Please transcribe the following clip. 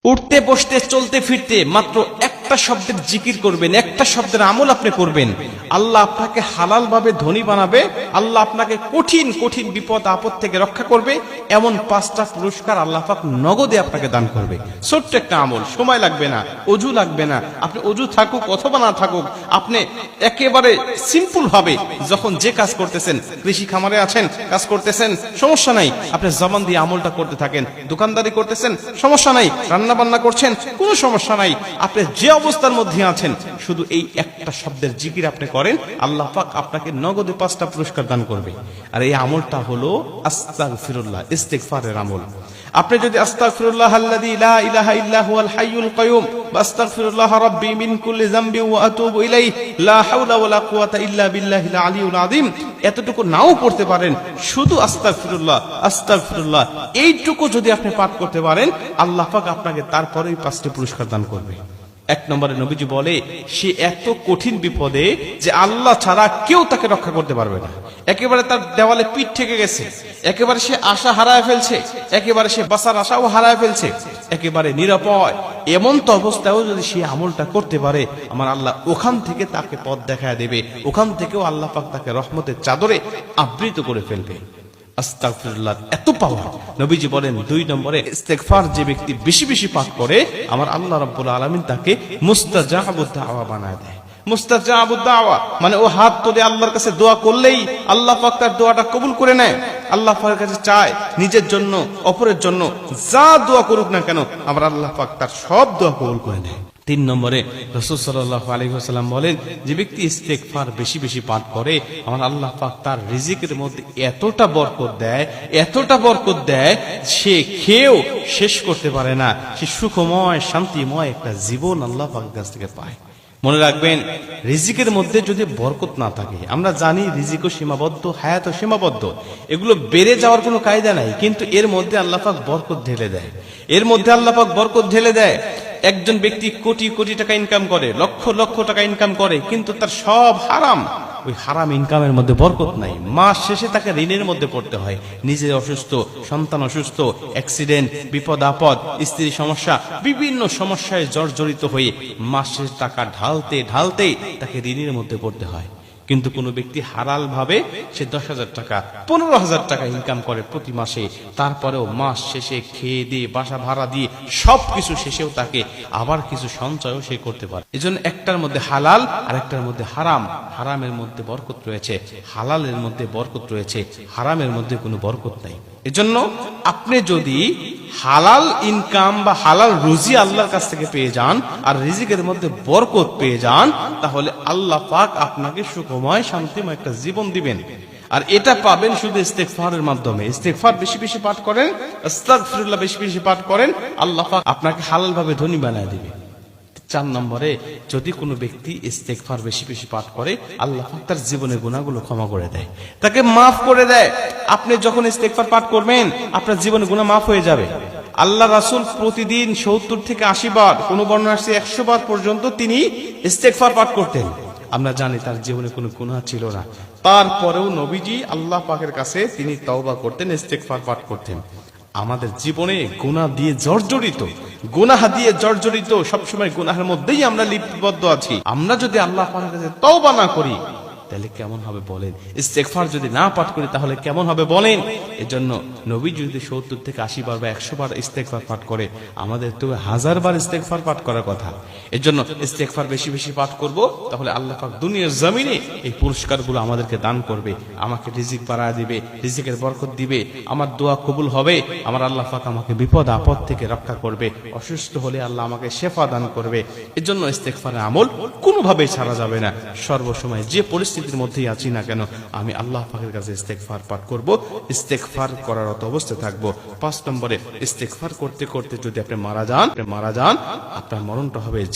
উঠতে বসতে চলতে ফিরতে মাত্র একটা শব্দের জিকির করবেন, একটা শব্দের আমল আপনি করবেন, আল্লাহ আপনাকে হালাল ভাবে ধনী বানাবে, আল্লাহ আপনাকে কঠিন কঠিন বিপদ আপদ থেকে রক্ষা করবে। এমন 5টা পুরস্কার আল্লাহ পাক নগদে আপনাকে দান করবে। ছোট্ট একটা আমল, সময় লাগবে না, অজু লাগবে না। আপনি অজু থাকুক অথবা না থাকুক, আপনি একেবারে সিম্পল ভাবে যখন যে কাজ করতেছেন, কৃষি খামারে আছেন, কাজ করতেছেন, সমস্যা নাই, আপনি জবান দিয়ে আমলটা করতে থাকেন। দোকানদারি করতেছেন, সমস্যা নাই, রান্না বান্না করছেন, কোনো সমস্যা নাই। আপনি যে অবস্থার মধ্যে আছেন, শুধু এই একটা শব্দের জিকির আপনি করেন, আল্লাহ পাক আপনাকে নগদে 5টা পুরস্কার দান করবে। আর এই আমলটা হলো আস্তাগফিরুল্লাহ, ইস্তিগফারের আমল। আপনি যদি আস্তাগফিরুল্লাহ আল্লাযী লা ইলাহা ইল্লা হুয়াল হাইয়ুল কাইয়ুম ওয়া আস্তাগফিরুল্লাহ রাব্বি মিন কুল্লি যামবি ওয়া আতুবু ইলাইহি লা হাওলা ওয়ালা কুওয়াতা ইল্লা বিল্লাহিল আলিয়্যিল আযীম, এতটুকু নাও পড়তে পারেন, শুধু আস্তাগফিরুল্লাহ আস্তাগফিরুল্লাহ এইটুকু যদি আপনি পাঠ করতে পারেন, আল্লাহ পাক আপনাকে তারপরেই 5টি পুরস্কার দান করবে। 1 নম্বরে নবীজি বলে, সে এত কঠিন বিপদে যে আল্লাহ ছাড়া কেউ তাকে রক্ষা করতে পারবে না। একেবারে তার দেওয়ালে পিঠ ঠেকে গেছে, একেবারে সে আশা হারায় ফেলছে, একেবারে সে বাঁচার আশাও হারায় ফেলছে, একেবারে নিরাপয়। এমন তো অবস্থায়ও যদি সে আমলটা করতে পারে, আমার আল্লাহ ওখান থেকে তাকে পথ দেখায় দেবে, ওখান থেকেও আল্লাহ পাক তাকে রহমতের চাদরে আবৃত করে ফেলবে। আস্তাগফিরুল্লাহ এত পাওয়ার। নবীজি বলেন 2 নম্বরে, ইস্তেগফার যে ব্যক্তি বেশি বেশি পাঠ করে, আমার আল্লাহ রাব্বুল আলামিন তাকে মুস্তাজাবুদ দাওয়া বানায় দেয়। মুস্তাজাবুদ দাওয়া মানে ও হাত তুলে আল্লাহর কাছে দোয়া করলেই আল্লাহ পাক তার দোয়াটা কবুল করে নেয়। আল্লাহ পাকের কাছে চায়, নিজের জন্য অপরের জন্য যা দোয়া করুক না কেন, আমার আল্লাহ পাক তার সব দোয়া কবুল করে নেয়। 3 নম্বরে রাসূল সাল্লাল্লাহু আলাইহি ওয়াসাল্লাম বলেন, যে ব্যক্তি ইস্তেগফার বেশি বেশি পাঠ করে, আমার আল্লাহ পাক তার রিজিকের মধ্যে এতটা বরকত দেয়, এতটা বরকত দেয়, সে খেয়েও শেষ করতে পারে না। সে সুখময় শান্তিময় একটা জীবন আল্লাহ পাকের কাছ থেকে পায়। মনে রাখবেন, রিজিকের মধ্যে যদি বরকত না থাকে, আমরা জানি রিজিকও সীমাবদ্ধ, হায়াতও সীমাবদ্ধ, এগুলো বেড়ে যাওয়ার কোনো কায়দা নাই, কিন্তু এর মধ্যে আল্লাহ পাক বরকত ঢেলে দেয়, এর মধ্যে আল্লাহ পাক বরকত ঢেলে দেয়। একজন ব্যক্তি কোটি কোটি টাকা ইনকাম করে, লক্ষ লক্ষ টাকা ইনকাম করে, কিন্তু তার সব হারাম। ওই হারাম ইনকামের মধ্যে বরকত নাই। মাস শেষে তাকে ঋণের মধ্যে পড়তে হয়, নিজে অসুস্থ, সন্তান অসুস্থ, অ্যাক্সিডেন্ট, বিপদ আপদ, স্ত্রীর সমস্যা, বিভিন্ন সমস্যায় জর্জরিত হয়ে মাস শেষে টাকা ঢালতে ঢালতে তাকে ঋণের মধ্যে পড়তে হয়। কিন্তু কোন ব্যক্তি হালাল ভাবে সে 10,000 টাকা 15,000 টাকা ইনকাম করে প্রতি মাসে, তারপরেও মাস শেষে খেয়ে দিয়ে বাসা ভাড়া দিয়ে সবকিছু শেষেও তাকে আবার কিছু সঞ্চয়ও সে করতে পারে। এজন্য একটার মধ্যে হালাল আর একটার মধ্যে হারাম। হারামের মধ্যে বরকত রয়েছে, হালালের মধ্যে বরকত রয়েছে, হারামের মধ্যে কোনো বরকত নাই। এজন্য আপনি যদি হালাল ইনকাম বা হালাল রুজি আল্লাহর কাছ থেকে পেয়ে যান, আর রিজিকের মধ্যে বরকত পেয়ে যান, তাহলে আল্লাহ পাক আপনাকে সুখময় শান্তিময় একটা জীবন দিবেন। আর এটা পাবেন শুধু ইস্তেগফারের মাধ্যমে। ইস্তেগফার বেশি বেশি পাঠ করেন, আস্তাগফিরুল্লাহ বেশি বেশি পাঠ করেন, আল্লাহ পাক আপনাকে হালাল ভাবে ধনী বানায় দিবে। 4 নম্বরে, যদি কোনো ব্যক্তি ইস্তেগফার বেশি বেশি পাঠ করে, আল্লাহ পাক তার জীবনের গুনাহগুলো ক্ষমা করে দেয়, তাকে মাফ করে দেয়। আপনি যখন ইস্তেগফার পাঠ করবেন, আপনার জীবনের গুনাহ মাফ হয়ে যাবে। আল্লাহ রাসূল প্রতিদিন 70 থেকে 80 বার, কোন বর্ণনা আছে 100 বার পর্যন্ত তিনি ইস্তেগফার পাঠ করতেন। আমরা জানি তার জীবনে কোনো গুনাহ ছিল না, তারপরেও নবীজি আল্লাহ পাকের কাছে তিনি তওবা করতেন, ইস্তেগফার পাঠ করতেন। আমাদের জীবনে গুনাহ দিয়ে জর্জরিত, গুনাহ দিয়ে জর্জরিত, সবসময় গুনাহের মধ্যেই আমরা লিপিবদ্ধ আছি। আমরা যদি আল্লাহ পাকের কাছে তওবা না করি, তাহলে কেমন হবে বলেন? ইস্তেগফার যদি না পাঠ করি, তাহলে কেমন হবে বলেন? এজন্য নবী যদি 70 থেকে 80 বার বা 100 বার ইস্তেগফার পাঠ করে, আমাদের তো 1000 বার ইস্তেগফার পাঠ করার কথা। এজন্য ইস্তেগফার বেশি বেশি পাঠ করব, তাহলে আল্লাহ পাক দুনিয়ার জমিনে এই পুরস্কারগুলো আমাদেরকে দান করবে। আমাকে রিজিক বাড়ায় দিবে, রিজিকের বরকত দিবে, আমার দোয়া কবুল হবে, আমার আল্লাহ পাক আমাকে বিপদ আপদ থেকে রক্ষা করবে, অসুস্থ হলে আল্লাহ আমাকে শেফা দান করবে। এজন্য ইস্তেগফারের আমল কোনোভাবেই ছাড়া যাবে না। সর্বসময় যে পরিস্থিতির মধ্যেই আছি না কেন, আমি আল্লাহ পাকের কাছে ইস্তেগফার পাঠ করব, ইস্তেগফার করার অবস্থায় থাকবো। 5 নম্বরে, ইস্তেগফার করতে করতে যদি আপনি মারা যান, আপনার মরণটা হবে